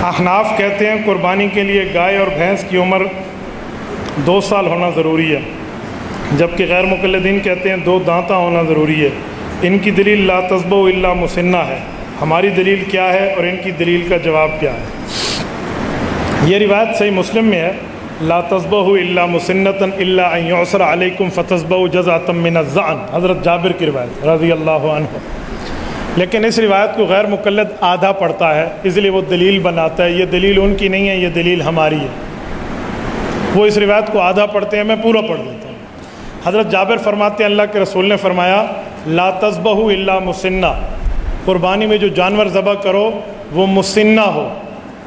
احناف کہتے ہیں قربانی کے لیے گائے اور بھینس کی عمر 2 سال ہونا ضروری ہے، جبکہ غیر مقلدین کہتے ہیں 2 دانتہ ہونا ضروری ہے۔ ان کی دلیل لا تذبحوا الا مسنہ ہے۔ ہماری دلیل کیا ہے اور ان کی دلیل کا جواب کیا ہے؟ یہ روایت صحیح مسلم میں ہے، لا تذبحوا الا مسنۃ الا ان یعصر علیکم فتذبحوا جزعۃ من الظأن، حضرت جابر کی روایت رضی اللہ عنہ۔ لیکن اس روایت کو غیر مقلد آدھا پڑھتا ہے، اس لیے وہ دلیل بناتا ہے۔ یہ دلیل ان کی نہیں ہے، یہ دلیل ہماری ہے۔ وہ اس روایت کو آدھا پڑھتے ہیں، میں پورا پڑھ دیتا ہوں۔ حضرت جابر فرماتے ہیں اللہ کے رسول نے فرمایا لا تذبحوا الا مسنہ، قربانی میں جو جانور ذبح کرو وہ مسنہ ہو۔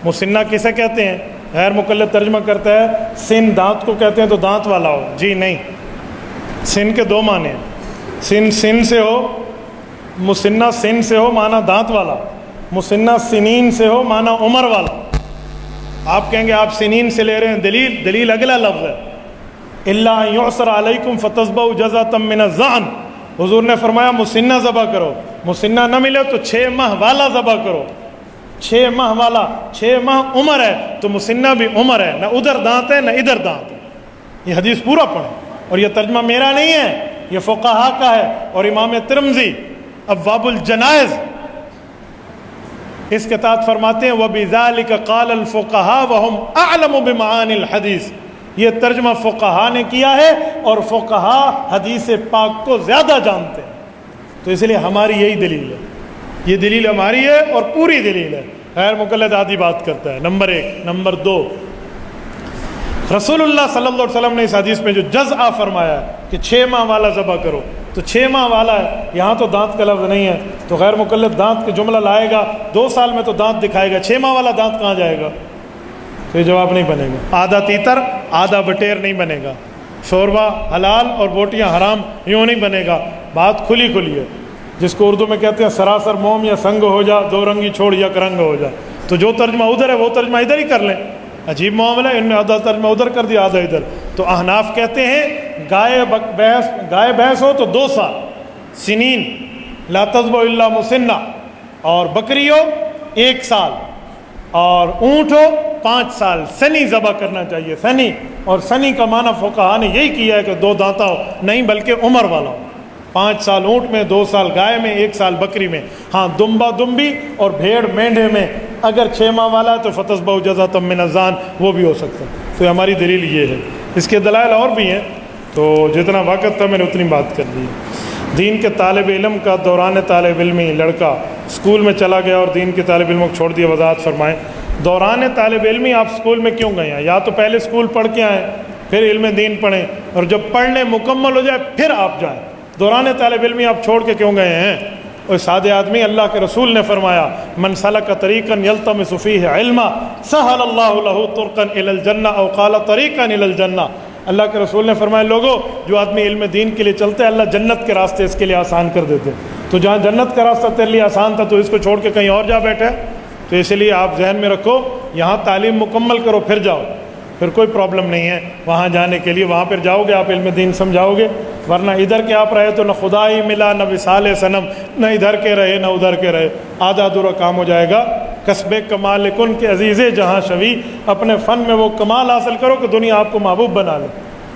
مسنہ کسے کہتے ہیں؟ غیر مقلد ترجمہ کرتا ہے سن دانت کو کہتے ہیں، تو دانت والا ہو۔ جی نہیں، سن کے 2 معنی ہیں۔ سن سے ہو، مسنہ سن سے ہو معنی دانت والا، مسنہ سنین سے ہو معنی عمر والا۔ آپ کہیں گے آپ سنین سے لے رہے ہیں، دلیل اگلا لفظ ہے الا ان یعصر علیکم فتذبحوا جزعۃ من الظأن۔ حضور نے فرمایا مسنہ ذبح کرو، مسنہ نہ ملے تو 6 ماہ والا ذبح کرو۔ 6 ماہ والا، 6 ماہ عمر ہے تو مسنہ بھی عمر ہے، نہ ادھر دانت ہے نہ ادھر دانت ہے۔ یہ حدیث پورا پڑھیں، اور یہ ترجمہ میرا نہیں ہے، یہ فقہا کا ہے، اور امام ترمذی ابواب الجنائز اس کے تحت فرماتے ہیں وَبِذَلِكَ قَالَ الْفُقَهَاءُ وَهُمْ أَعْلَمُ بِمَعَانِ الْحَدِيث۔ یہ ترجمہ فقہا نے کیا ہے، اور فقہا حدیث پاک کو زیادہ جانتے ہیں، تو اس لیے ہماری یہی دلیل ہے۔ یہ دلیل ہماری ہے اور پوری دلیل ہے، غیر مقلد آدھی بات کرتا ہے۔ نمبر 1۔ نمبر 2، رسول اللہ صلی اللہ علیہ وسلم نے اس حدیث میں جو جزع فرمایا ہے کہ 6 ماہ والا ذبح کرو، تو 6 ماہ والا ہے، یہاں تو دانت کا لفظ نہیں ہے، تو غیر مقلد دانت کے جملہ لائے گا، 2 سال میں تو دانت دکھائے گا، 6 ماہ والا دانت کہاں جائے گا؟ تو یہ جواب نہیں بنے گا۔ آدھا تیتر آدھا بٹیر نہیں بنے گا، شوربہ حلال اور بوٹیاں حرام یوں نہیں بنے گا۔ بات کھلی ہے، جس کو اردو میں کہتے ہیں سراسر موم یا سنگ ہو جا، 2 رنگی چھوڑ یا کرنگ ہو جا، تو جو ترجمہ ادھر ہے وہ ترجمہ ادھر ہی کر لیں۔ عجیب معاملہ ہے، ان نے آدھا ترجمہ ادھر کر دیا آدھا ادھر۔ تو احناف کہتے ہیں گائے بھینس ہو تو 2 سال سنین لا تذبحوا الا مسنہ، اور بکری ہو 1 سال، اور اونٹ ہو 5 سال سنی ذبح کرنا چاہیے، سنی۔ اور سنی کا معنی فقہا نے یہی کیا ہے کہ 2 دانتہ ہو، نہیں بلکہ عمر والا ہو۔ 5 سال اونٹ میں، 2 سال گائے میں، 1 سال بکری میں۔ ہاں دمبا دمبی اور بھیڑ مینڈھے میں اگر 6 ماہ والا ہے تو فتذبحوا جزعۃ من الظأن، وہ بھی ہو سکتا ہے۔ تو ہماری دلیل یہ ہے۔ اس کے دلائل اور بھی ہیں، تو جتنا وقت تھا میں نے اتنی بات کر دی۔ دین کے طالب علم کا دوران طالب علمی لڑکا اسکول میں چلا گیا اور دین کے طالب علموں کو چھوڑ دیا، وضاحت فرمائیں۔ دوران طالب علمی آپ اسکول میں کیوں گئے ہیں؟ یا تو پہلے اسکول پڑھ کے آئیں، پھر علم دین پڑھیں، اور جب پڑھنے مکمل ہو جائے پھر آپ جائیں۔ دوران طالب علمی آپ چھوڑ کے کیوں گئے ہیں؟ اور سادے آدمی، اللہ کے رسول نے فرمایا من سلک طریقا یلتمس فیہ علما سہل اللہ لہ طرقا الی الجنہ، او قال طریقا الی الجنہ۔ اللہ کے رسول نے فرمایا لوگوں، جو آدمی علم دین کے لیے چلتے ہیں اللہ جنت کے راستے اس کے لیے آسان کر دیتے ہیں۔ تو جہاں جنت کا راستہ تیرے لیے آسان تھا تو اس کو چھوڑ کے کہیں اور جا بیٹھے۔ تو اس لیے آپ ذہن میں رکھو، یہاں تعلیم مکمل کرو پھر جاؤ، پھر کوئی پرابلم نہیں ہے وہاں جانے کے لیے۔ وہاں پھر جاؤ گے آپ علم دین سمجھاؤ گے، ورنہ ادھر کے آپ رہے تو نہ خدا ہی ملا، نہ وصال صنم، نہ ادھر کے رہے نہ ادھر کے رہے، آدھا ادھورا کام ہو جائے گا۔ کسب کمال کن کے عزیز جہاں شوی، اپنے فن میں وہ کمال حاصل کرو کہ دنیا آپ کو محبوب بنا لے۔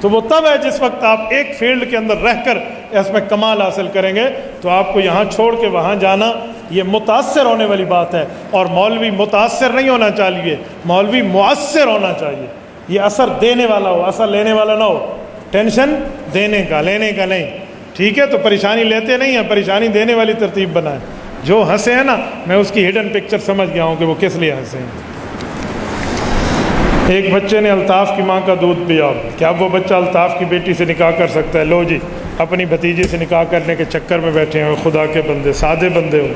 تو وہ تب ہے جس وقت آپ ایک فیلڈ کے اندر رہ کر اس میں کمال حاصل کریں گے۔ تو آپ کو یہاں چھوڑ کے وہاں جانا یہ متاثر ہونے والی بات ہے، اور مولوی متاثر نہیں ہونا چاہیے، مولوی مؤثر ہونا چاہیے۔ یہ اثر دینے والا ہو، اثر لینے والا نہ ہو، ٹینشن دینے کا لینے کا نہیں، ٹھیک ہے؟ تو پریشانی لیتے نہیں ہیں، پریشانی دینے والی ترتیب بنائیں۔ جو ہنسے ہیں نا، میں اس کی ہڈن پکچر سمجھ گیا ہوں کہ وہ کس لیے ہنسے ہیں۔ ایک بچے نے الطاف کی ماں کا دودھ پیا، کیا وہ بچہ الطاف کی بیٹی سے نکاح کر سکتا ہے؟ لو جی، اپنی بھتیجی سے نکاح کرنے کے چکر میں بیٹھے ہیں خدا کے بندے، سادے بندے ہو۔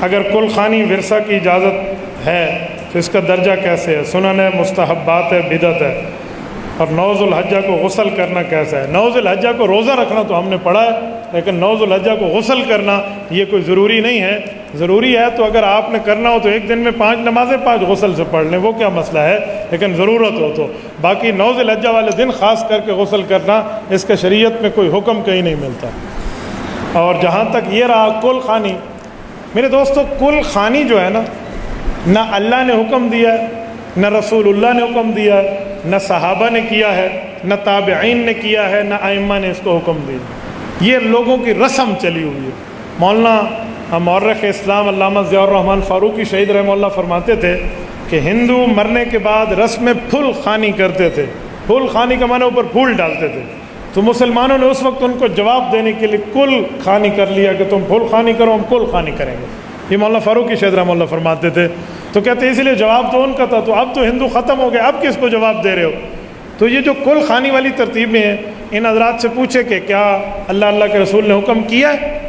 اگر کل خوانی ورثہ کی اجازت ہے تو اس کا درجہ کیسے ہے؟ سنن ہے، مستحبات ہے، بدعت ہے؟ اور 9 ذو الحجہ کو غسل کرنا کیسا ہے؟ 9 ذو الحجہ کو روزہ رکھنا تو ہم نے پڑھا ہے، لیکن 9 ذو الحجہ کو غسل کرنا یہ کوئی ضروری نہیں ہے۔ ضروری ہے تو اگر آپ نے کرنا ہو تو ایک دن میں 5 نمازیں 5 غسل سے پڑھ لیں، وہ کیا مسئلہ ہے، لیکن ضرورت ہو تو۔ باقی 9 ذو الحجہ والے دن خاص کر کے غسل کرنا، اس کا شریعت میں کوئی حکم کہیں نہیں ملتا۔ اور جہاں تک یہ رہا کل خوانی، میرے دوستو کل خوانی جو ہے نا، نہ اللہ نے حکم دیا ہے، نہ رسول اللہ نے حکم دیا ہے، نہ صحابہ نے کیا ہے، نہ تابعین نے کیا ہے، نہ ائمہ نے اس کو حکم دیا۔ یہ لوگوں کی رسم چلی ہوئی ہے۔ مولانا مورخ اسلام علامہ ضیاء الرحمن فاروقی شہید رحمہ اللہ فرماتے تھے کہ ہندو مرنے کے بعد رسم پھول خوانی کرتے تھے۔ پھول خوانی کا معنی اوپر پھول ڈالتے تھے، تو مسلمانوں نے اس وقت ان کو جواب دینے کے لیے کل خوانی کر لیا کہ تم پھول خوانی کرو، ہم کل خوانی کریں گے۔ یہ مولانا فاروقی شہید رحمہ اللہ فرماتے تھے۔ تو کہتے ہیں اس لیے جواب تو ان کا تھا، تو اب تو ہندو ختم ہو گئے، اب کس کو جواب دے رہے ہو؟ تو یہ جو کل خوانی والی ترتیبیں ہیں، ان حضرات سے پوچھے کہ کیا اللہ کے رسول نے حکم کیا ہے؟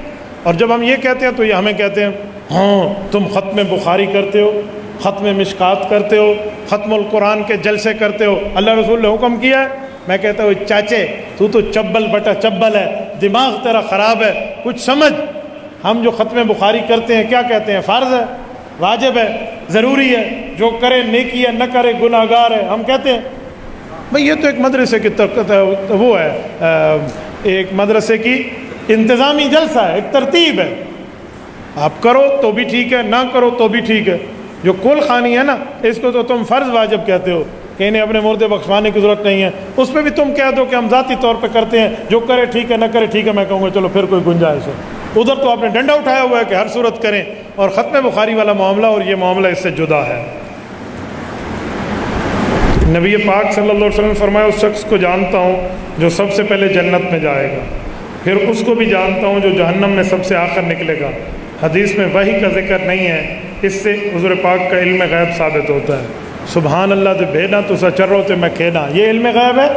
اور جب ہم یہ کہتے ہیں تو یہ ہمیں کہتے ہیں ہاں تم ختم بخاری کرتے ہو، ختم مشکات کرتے ہو، ختم القرآن کے جلسے کرتے ہو، اللہ رسول نے حکم کیا ہے؟ میں کہتا ہوں چاچے تو چبل بٹا چبل ہے، دماغ تیرا خراب ہے، کچھ سمجھ۔ ہم جو ختم بخاری کرتے ہیں کیا کہتے ہیں؟ فرض ہے، واجب ہے، ضروری ہے، جو کرے نیکی ہے، نہ کرے گناہ گار ہے۔ ہم کہتے ہیں بھئی یہ تو ایک مدرسے کی وہ ہے، ایک مدرسے کی انتظامی جلسہ ہے، ایک ترتیب ہے، آپ کرو تو بھی ٹھیک ہے، نہ کرو تو بھی ٹھیک ہے۔ جو کل خوانی ہے نا، اس کو تو تم فرض واجب کہتے ہو کہ انہیں اپنے مردے بخشوانے کی ضرورت نہیں ہے، اس پہ بھی تم کہہ دو کہ ہم ذاتی طور پہ کرتے ہیں، جو کرے ٹھیک ہے، نہ کرے ٹھیک ہے۔ میں کہوں گا چلو پھر کوئی گنجائش ہے۔ ادھر تو آپ نے ڈنڈا اٹھایا ہوا ہے کہ ہر صورت کریں، اور ختم بخاری والا معاملہ اور یہ معاملہ اس سے جدا ہے۔ نبی پاک صلی اللہ علیہ وسلم نے فرمایا اس شخص کو جانتا ہوں جو سب سے پہلے جنت میں جائے گا، پھر اس کو بھی جانتا ہوں جو جہنم میں سب سے آخر نکلے گا۔ حدیث میں وحی کا ذکر نہیں ہے، اس سے حضور پاک کا علم غیب ثابت ہوتا ہے۔ سبحان اللہ تو بھینا تو سچرو تے میں کھینا، یہ علم غیب ہے۔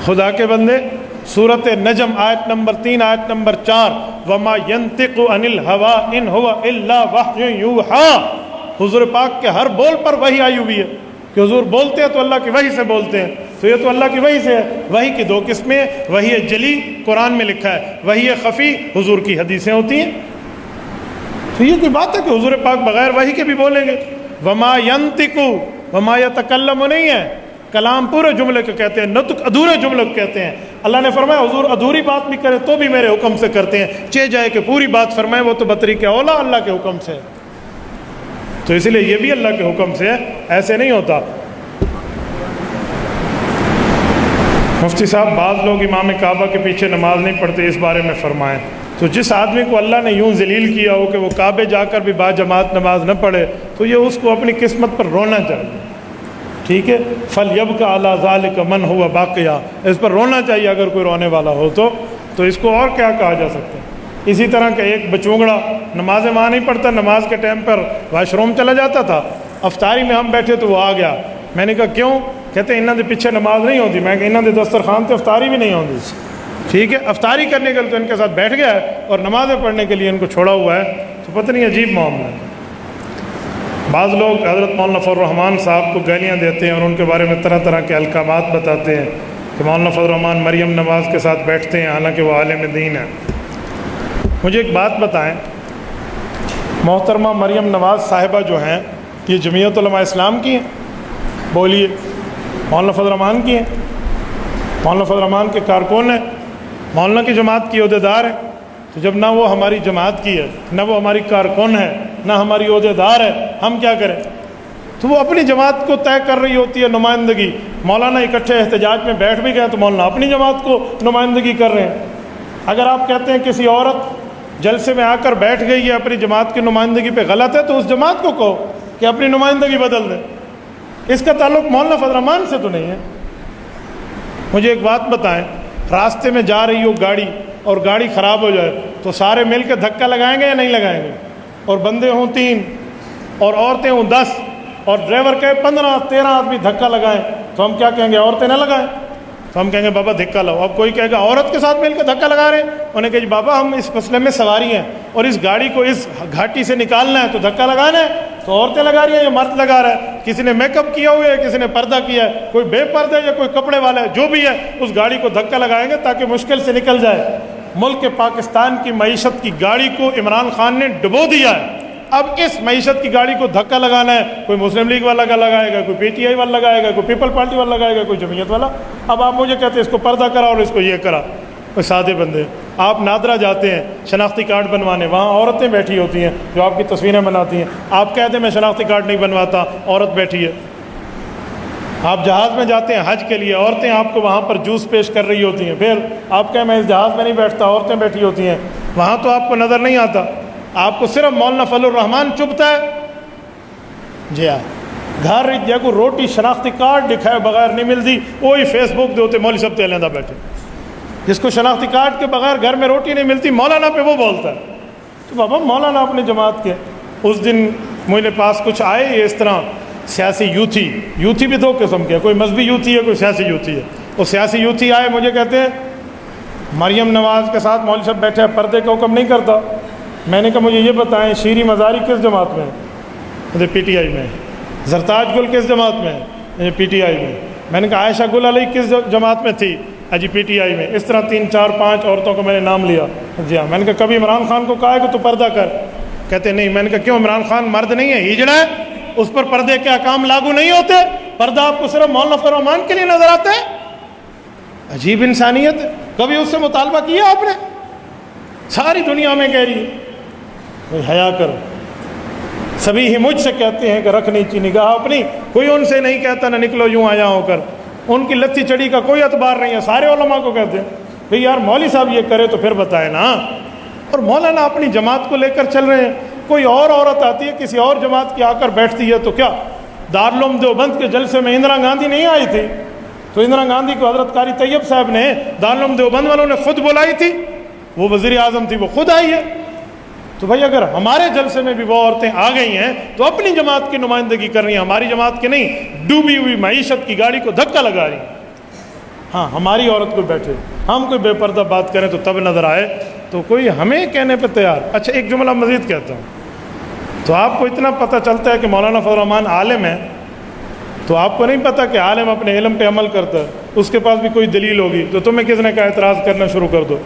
خدا کے بندے، سورۃ نجم آیت نمبر 3 آیت نمبر 4، وما ينطق عن الهوى ان هو الا وحی یوحی، حضور پاک کے ہر بول پر وحی آئی ہوئی ہے کہ حضور بولتے ہیں تو اللہ کی وحی سے بولتے ہیں، تو یہ تو اللہ کی وحی سے ہے۔ وحی کی دو قسمیں، وحی جلی قرآن میں لکھا ہے، وحی خفی حضور کی حدیثیں ہوتی ہیں۔ تو یہ کوئی بات ہے کہ حضور پاک بغیر وحی کے بھی بولیں گے؟ وما ينطق، وما يتکلم نہیں ہے، کلام پورے جملے کو کہتے ہیں، نطق ادھورے جملے کو کہتے ہیں۔ اللہ نے فرمایا حضور ادھوری بات بھی کرے تو بھی میرے حکم سے کرتے ہیں، چہ جائے کہ پوری بات فرمائے وہ تو بطریق اولا اللہ کے حکم سے ہے۔ تو اس لیے یہ بھی اللہ کے حکم سے ہے، ایسے نہیں ہوتا۔ مفتی صاحب بعض لوگ امام کعبہ کے پیچھے نماز نہیں پڑھتے، اس بارے میں فرمائیں۔ تو جس آدمی کو اللہ نے یوں ذلیل کیا ہو کہ وہ کعبے جا کر بھی با جماعت نماز نہ پڑھے، تو یہ اس کو اپنی قسمت پر رونا چاہیے، ٹھیک ہے؟ فَلْيَبْكَ عَلَىٰ ذَلِكَ مَنْ هُوَ بَاقٍ، اس پر رونا چاہیے اگر کوئی رونے والا ہو تو اس کو اور کیا کہا جا سکتا ہے؟ اسی طرح کہ ایک بچونگڑا نمازیں وہاں نہیں پڑھتا، نماز کے ٹائم پر واش روم چلا جاتا تھا، افطاری میں ہم بیٹھے تو وہ آ گیا، میں نے کہا کیوں؟ کہتے ہیں انہوں نے پیچھے نماز نہیں ہوتی۔ میں کہ انہوں نے دسترخوان تو افطاری بھی نہیں ہوتی، ٹھیک ہے؟ افطاری کرنے کے لیے تو ان کے ساتھ بیٹھ گیا ہے اور نمازیں پڑھنے کے لیے ان کو چھوڑا ہوا ہے، تو پتہ نہیں عجیب معاملہ ہے۔ بعض لوگ حضرت مولانا فضل الرحمان صاحب کو گالیاں دیتے ہیں اور ان کے بارے میں طرح طرح کے القابات بتاتے ہیں کہ مولانا فضل الرحمان مریم نواز کے ساتھ بیٹھتے ہیں، حالانکہ وہ عالم دین ہے۔ مجھے ایک بات بتائیں، محترمہ مریم نواز صاحبہ جو ہیں یہ جمعیت علماء اسلام کی ہیں؟ بولیے، مولانا فضل الرحمان کی ہیں؟ مولانا فضل الرحمان کے کارکن ہیں، مولانا کی جماعت کی عہدیدار ہیں۔ تو جب نہ وہ ہماری جماعت کی ہے، نہ وہ ہماری کارکن ہے، نہ ہماری عہدیدار ہے، ہم کیا کریں؟ تو وہ اپنی جماعت کو طے کر رہی ہوتی ہے نمائندگی۔ مولانا اکٹھے احتجاج میں بیٹھ بھی گئے تو مولانا اپنی جماعت کو نمائندگی کر رہے ہیں۔ اگر آپ کہتے ہیں کسی عورت جلسے میں آ کر بیٹھ گئی ہے اپنی جماعت کی نمائندگی پہ غلط ہے، تو اس جماعت کو کہو کہ اپنی نمائندگی بدل دیں۔ اس کا تعلق مولانا فضل الرحمان سے تو نہیں ہے۔ مجھے ایک بات بتائیں، راستے میں جا رہی ہو گاڑی اور گاڑی خراب ہو جائے تو سارے مل کے دھکا لگائیں گے یا نہیں لگائیں گے؟ اور بندے ہوں 3 اور عورتیں ہوں 10 اور ڈرائیور کہے 15-13 آدمی دھکا لگائیں، تو ہم کیا کہیں گے؟ عورتیں نہ لگائیں، تو ہم کہیں گے بابا دھکا لاؤ۔ اب کوئی کہے گا عورت کے ساتھ مل کے دھکا لگا رہے ہیں، انہیں کہا جی بابا ہم اس مسئلے میں سواری ہیں اور اس گاڑی کو اس گھاٹی سے نکالنا ہے تو دھکا لگانا ہے، تو عورتیں لگا رہی ہیں یا مرد لگا رہا ہے؟ کسی نے میک اپ کیا ہوا ہے، کسی نے پردہ کیا ہے، کوئی بے پردہ ہے یا کوئی کپڑے والا ہے، جو بھی ہے اس گاڑی کو دھکا لگائیں گے تاکہ مشکل سے نکل جائے۔ ملک پاکستان کی معیشت کی گاڑی کو عمران خان نے ڈبو دیا ہے، اب اس معیشت کی گاڑی کو دھکا لگانا ہے، کوئی مسلم لیگ والا کا لگائے گا، کوئی پی ٹی آئی والا لگائے گا، کوئی پیپل پارٹی والا لگائے گا، کوئی جمعیت والا۔ اب آپ مجھے کہتے ہیں اس کو پردہ کرا اور اس کو یہ کرا، کوئی سادے بندے آپ نادرا جاتے ہیں شناختی کارڈ بنوانے، وہاں عورتیں بیٹھی ہوتی ہیں جو آپ کی تصویریں بناتی ہیں، آپ کہتے ہیں میں شناختی کارڈ نہیں بنواتا، عورت بیٹھی ہے۔ آپ جہاز میں جاتے ہیں حج کے لیے، عورتیں آپ کو وہاں پر جوس پیش کر رہی ہوتی ہیں، پھر آپ کہیں میں اس جہاز میں نہیں بیٹھتا، عورتیں بیٹھی ہوتی ہیں، وہاں تو آپ کو نظر نہیں آتا، آپ کو صرف مولانا فضل الرحمان چبھتا ہے۔ جی ہاں، گھر کو روٹی شناختی کارڈ دکھائے بغیر نہیں ملتی، وہی فیس بک دے ہوتے مولوی صاحب تے علیحدہ بیٹھے، جس کو شناختی کارڈ کے بغیر گھر میں روٹی نہیں ملتی مولانا پہ وہ بولتا ہے۔ تو بابا مولانا اپنی جماعت کے، اس دن میرے پاس کچھ آئے یہ اس طرح سیاسی یوتھی بھی دو قسم کے، کوئی مذہبی یوتھی ہے، کوئی سیاسی یوتھی ہے۔ وہ سیاسی یوتھی آئے مجھے کہتے ہیں مریم نواز کے ساتھ مولوی صاحب بیٹھے، پردے کا حکم نہیں کرتا۔ میں نے کہا مجھے یہ بتائیں شیریں مزاری کس جماعت میں ہے؟ مجھے پی ٹی آئی میں۔ زرتاج گل کس جماعت میں ہے؟ پی ٹی آئی میں۔ میں نے کہا عائشہ گل علی کس جماعت میں تھی؟ جی پی ٹی آئی میں۔ اس طرح 3 4 5 عورتوں کو میں نے نام لیا۔ جی ہاں، میں نے کہا کبھی عمران خان کو کہا ہے کہ تو پردہ کر؟ کہتے نہیں۔ میں نے کہا کیوں، عمران خان مرد نہیں ہے، ہجڑا ہے، اس پر پردے کے احکام لاگو نہیں ہوتے؟ پردہ آپ کو صرف مولانا فضل الرحمان کے لیے نظر آتا ہے؟ عجیب انسانیت ہے۔ کبھی اس سے مطالبہ کیا آپ نے؟ ساری دنیا میں کہہ رہی ہے حیا کرو، سبھی ہی مجھ سے کہتے ہیں کہ رکھنی چاہیے نگاہ اپنی، کوئی ان سے نہیں کہتا نہ نکلو یوں آیا ہو کر، ان کی لتھی چڑی کا کوئی اعتبار نہیں ہے، سارے علماء کو کہتے ہیں بھئی یار مولوی صاحب یہ کرے تو پھر بتائے نا۔ اور مولانا اپنی جماعت کو لے کر چل رہے ہیں، کوئی اور عورت آتی ہے کسی اور جماعت کی آ کر بیٹھتی ہے تو کیا؟ دارالعلوم دیوبند کے جلسے میں اندرا گاندھی نہیں آئی تھی تو اندرا گاندھی کو حضرت قاری طیب صاحب نے دارالعلوم دیوبند والوں نے خود بلائی تھی، وہ وزیر اعظم تھی، وہ خود آئی ہے۔ تو بھائی اگر ہمارے جلسے میں بھی وہ عورتیں آ گئی ہیں تو اپنی جماعت کی نمائندگی کر رہی ہیں، ہماری جماعت کی نہیں، ڈوبی ہوئی معیشت کی گاڑی کو دھکا لگا رہی ہیں۔ ہاں ہماری عورت کو بیٹھے ہم کوئی بے پردہ بات کریں تو تب نظر آئے تو کوئی ہمیں کہنے پہ تیار۔ اچھا ایک جملہ مزید کہتا ہوں، تو آپ کو اتنا پتہ چلتا ہے کہ مولانا فضل الرحمان عالم ہے، تو آپ کو نہیں پتہ کہ عالم اپنے علم پہ عمل کرتا ہے، اس کے پاس بھی کوئی دلیل ہوگی، تو تمہیں کس نے کہا اعتراض کرنا شروع کر دو؟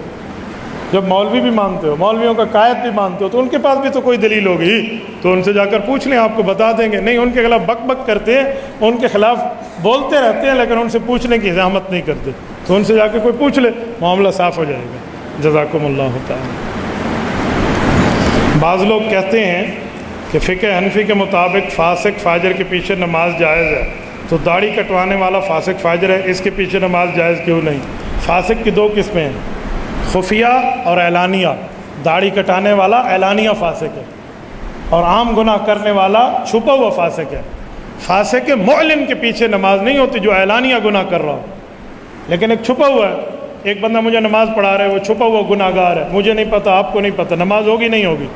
جب مولوی بھی مانتے ہو، مولویوں کا قائد بھی مانتے ہو، تو ان کے پاس بھی تو کوئی دلیل ہوگی، تو ان سے جا کر پوچھ لیں، آپ کو بتا دیں گے۔ نہیں، ان کے خلاف بک بک کرتے ہیں، ان کے خلاف بولتے رہتے ہیں، لیکن ان سے پوچھنے کی زحمت نہیں کرتے، تو ان سے جا کے کوئی پوچھ لے، معاملہ صاف ہو جائے گا۔ جزاکم اللہ تعالی۔ بعض لوگ کہتے ہیں کہ فقہ حنفی کے مطابق فاسق فاجر کے پیچھے نماز جائز ہے، تو داڑھی کٹوانے والا فاسق فاجر ہے، اس کے پیچھے نماز جائز کیوں نہیں؟ فاسق کی 2 قسمیں ہیں، خفیہ اور اعلانیہ۔ داڑھی کٹانے والا اعلانیہ فاسق ہے، اور عام گناہ کرنے والا چھپا ہوا فاسق ہے۔ فاسق معلن کے پیچھے نماز نہیں ہوتی جو اعلانیہ گناہ کر رہا ہو، لیکن ایک چھپا ہوا ہے، ایک بندہ مجھے نماز پڑھا رہا ہے، وہ چھپا ہوا گناہ گار ہے، مجھے نہیں پتہ، آپ کو نہیں پتہ، نماز ہوگی نہیں ہوگی؟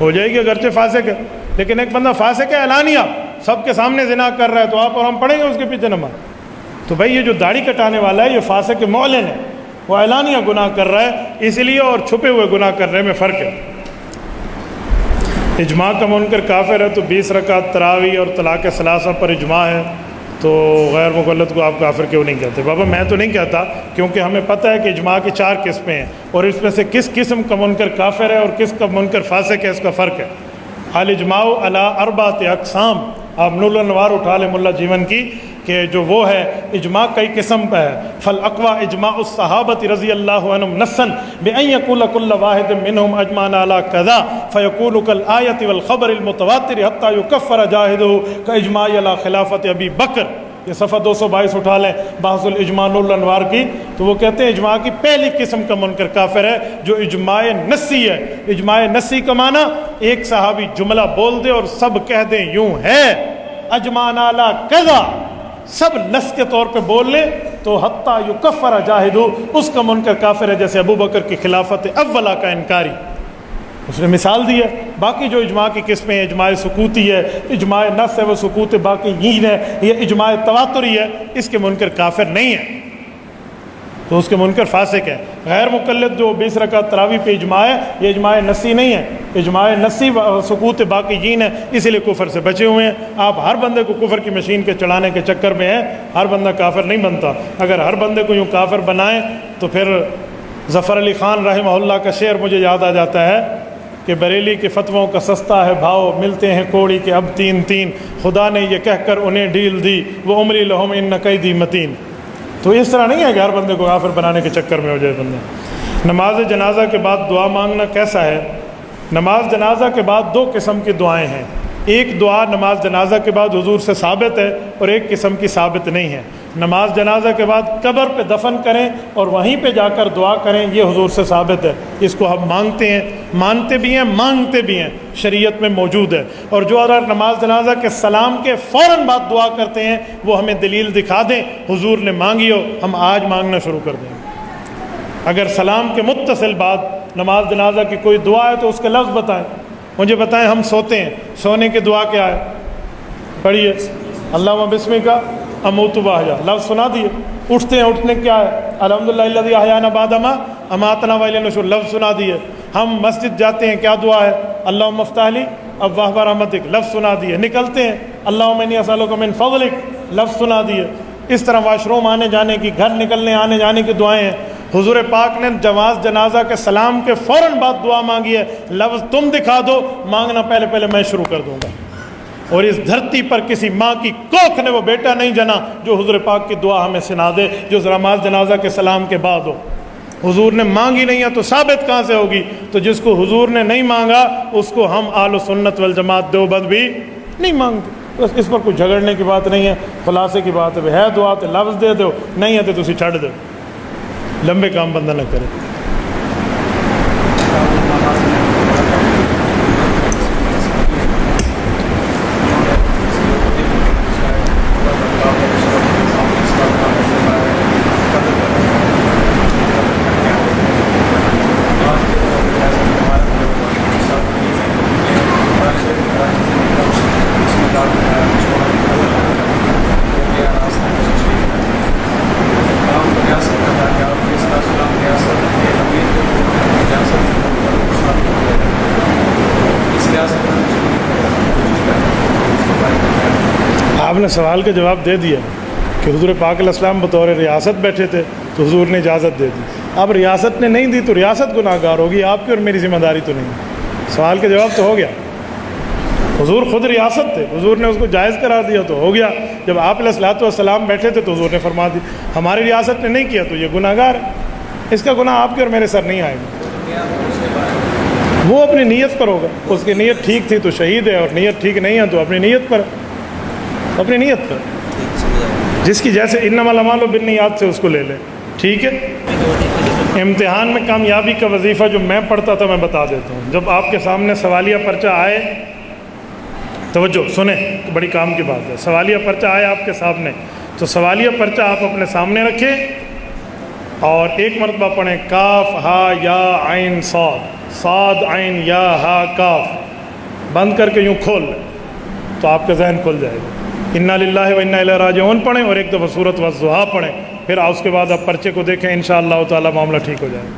ہو جائے گی اگرچہ فاسق ہے، لیکن ایک بندہ فاسق ہے اعلانیہ، سب کے سامنے زنا کر رہا ہے، تو آپ اور ہم پڑھیں گے اس کے پیچھے نماز؟ تو بھائی یہ جو داڑھی کٹانے والا ہے یہ فاسق معلن ہے، وہ اعلانیہ گناہ کر رہا ہے، اس لیے اور چھپے ہوئے گناہ کرنے میں فرق ہے۔ اجماع کا منکر کافر ہے، تو 20 رکعت تراویح اور طلاق ثلاثہ پر اجماع ہے، تو غیر مقلد کو آپ کافر کیوں نہیں کہتے؟ بابا میں تو نہیں کہتا، کیونکہ ہمیں پتہ ہے کہ اجماع کی 4 قسمیں ہیں، اور اس میں سے کس قسم کا منکر کافر ہے اور کس کا منکر فاسق ہے، اس کا فرق ہے۔ الاجماع علی 4 اقسام، آپ نور الانوار اٹھا لیں ملا جیون کی، کہ جو وہ ہے اجماع کئی قسم پہ ہے۔ فالاقوى اجماع الصحابۃ رضی اللہ عنہم نصا بان یقول کل واحد منہم اجمعنا علی کذا فیکون کالآیۃ والخبر المتواتر حتی یکفر جاہدہ کاجماع علی خلافت ابی بکر۔ یہ صفحہ 222 اٹھا لیں بحث الاجماع نور الانوار کی، تو وہ کہتے ہیں اجماع کی پہلی قسم کا منکر کافر ہے جو اجماع نصی ہے۔ اجماع نصی کا معنی ایک صحابی جملہ بول دے اور سب کہہ دیں یوں ہے، اجمعنا علی کذا، سب نص کے طور پہ بول لے تو حتی یکفر جاہدو، اس کا منکر کافر ہے، جیسے ابو بکر کی خلافت اولا کا انکاری۔ اس نے مثال دی ہے۔ باقی جو اجماع کی قسمیں، اجماع سکوتی ہے، اجماع نص ہے وہ سکوت باقی یین ہے، یہ اجماع تواتری ہے، اس کے منکر کافر نہیں ہے، تو اس کے منکر فاسق ہے۔ غیر مقلد جو 20 رکعت تراویح پہ اجماع ہے، یہ اجماع نصی نہیں ہے، اجماع نصی سکوت باقی یین ہے، اسی لیے کفر سے بچے ہوئے ہیں۔ آپ ہر بندے کو کفر کی مشین کے چڑھانے کے چکر میں ہیں، ہر بندہ کافر نہیں بنتا۔ اگر ہر بندے کو یوں کافر بنائیں تو پھر ظفر علی خان رحمہ اللہ کا شعر مجھے یاد آ جاتا ہے کہ بریلی کے فتووں کا سستا ہے بھاؤ، ملتے ہیں کوڑی کے اب 3 خدا نے یہ کہہ کر انہیں ڈھیل دی، وہ عمری لہم ان قیدی متین۔ تو اس طرح نہیں ہے کہ ہر بندے کو کافر بنانے کے چکر میں ہو جائے بندہ۔ نماز جنازہ کے بعد دعا مانگنا کیسا ہے؟ نماز جنازہ کے بعد دو قسم کی دعائیں ہیں. ایک دعا نماز جنازہ کے بعد حضور سے ثابت ہے اور ایک قسم کی ثابت نہیں ہے. نماز جنازہ کے بعد قبر پہ دفن کریں اور وہیں پہ جا کر دعا کریں، یہ حضور سے ثابت ہے. اس کو ہم مانگتے ہیں، مانتے بھی ہیں، مانگتے بھی ہیں، شریعت میں موجود ہے. اور جو اگر نماز جنازہ کے سلام کے فوراً بعد دعا کرتے ہیں وہ ہمیں دلیل دکھا دیں، حضور نے مانگی ہو، ہم آج مانگنا شروع کر دیں. اگر سلام کے متصل بعد نماز جنازہ کی کوئی دعا ہے تو اس کے لفظ بتائیں. مجھے بتائیں، ہم سوتے ہیں، سونے کی دعا کیا ہے؟ پڑھیے، اللہم بسمک اموت و احیا، لفظ سنا دیے. اٹھتے ہیں، اٹھنے کیا ہے؟ الحمدللہ الذی احیانا بعد ما اماتنا والیہ النشور، لفظ سنا دیے. ہم مسجد جاتے ہیں، کیا دعا ہے؟ اللہم افتح لی ابواب رحمتک، لفظ سنا دیے. نکلتے ہیں، اللہم انی اسألک من فضلک، لفظ سنا دیے. اس طرح واش روم آنے جانے کی، گھر نکلنے آنے جانے کی دعائیں ہیں. حضور پاک نے نماز جنازہ کے سلام کے فوراً بعد دعا مانگی ہے. لفظ تم دکھا دو، مانگنا پہلے پہلے میں شروع کر دوں گا. اور اس دھرتی پر کسی ماں کی کوکھ نے وہ بیٹا نہیں جنا جو حضور پاک کی دعا ہمیں سنا دے جو نماز جنازہ کے سلام کے بعد ہو. حضور نے مانگی نہیں ہے تو ثابت کہاں سے ہوگی؟ تو جس کو حضور نے نہیں مانگا اس کو ہم اہل سنت والجماعت دیوبند بھی نہیں مانگتے. بس اس پر کوئی جھگڑنے کی بات نہیں ہے، خلاصے کی بات ہے دعا تو لفظ دے دو، نہیں ہے تو تسی چھڑ دو. لمبے کام بندہ نہ کرے. آپ نے سوال کا جواب دے دیا کہ حضور پاک علیہ السلام بطور ریاست بیٹھے تھے تو حضور نے اجازت دے دی. اب ریاست نے نہیں دی تو ریاست گناہ گار ہوگی، آپ کی اور میری ذمہ داری تو نہیں. سوال کا جواب تو ہو گیا. حضور خود ریاست تھے، حضور نے اس کو جائز قرار دیا تو ہو گیا. جب آپ علیہ الصلوۃ والسلام بیٹھے تھے تو حضور نے فرما دی. ہماری ریاست نے نہیں کیا تو یہ گناہ گار ہے. اس کا گناہ آپ کے اور میرے سر نہیں آئے گا. وہ اپنی نیت پر ہوگا. اس کی نیت ٹھیک تھی تو شہید ہے، اور نیت ٹھیک نہیں ہے تو اپنی نیت پر، اپنی نیت پر. جس کی جیسے انما الاعمال بالنیات سے اس کو لے لیں. ٹھیک ہے. امتحان میں کامیابی کا وظیفہ جو میں پڑھتا تھا میں بتا دیتا ہوں. جب آپ کے سامنے سوالیہ پرچہ آئے، توجہ سنیں، بڑی کام کی بات ہے. سوالیہ پرچہ آئے آپ کے سامنے تو سوالیہ پرچہ آپ اپنے سامنے رکھیں اور ایک مرتبہ پڑھیں کاف ہا یا عین صاد، صاد عین یا ہا کاف، بند کر کے یوں کھول لیں تو آپ کا ذہن کھل جائے گا. انا للہ و انا الیہ راجعون پڑھیں اور ایک دفعہ سورۃ والضحیٰ پڑھیں. پھر اس کے بعد آپ پرچے کو دیکھیں، انشاءاللہ تعالی معاملہ ٹھیک ہو جائے گا.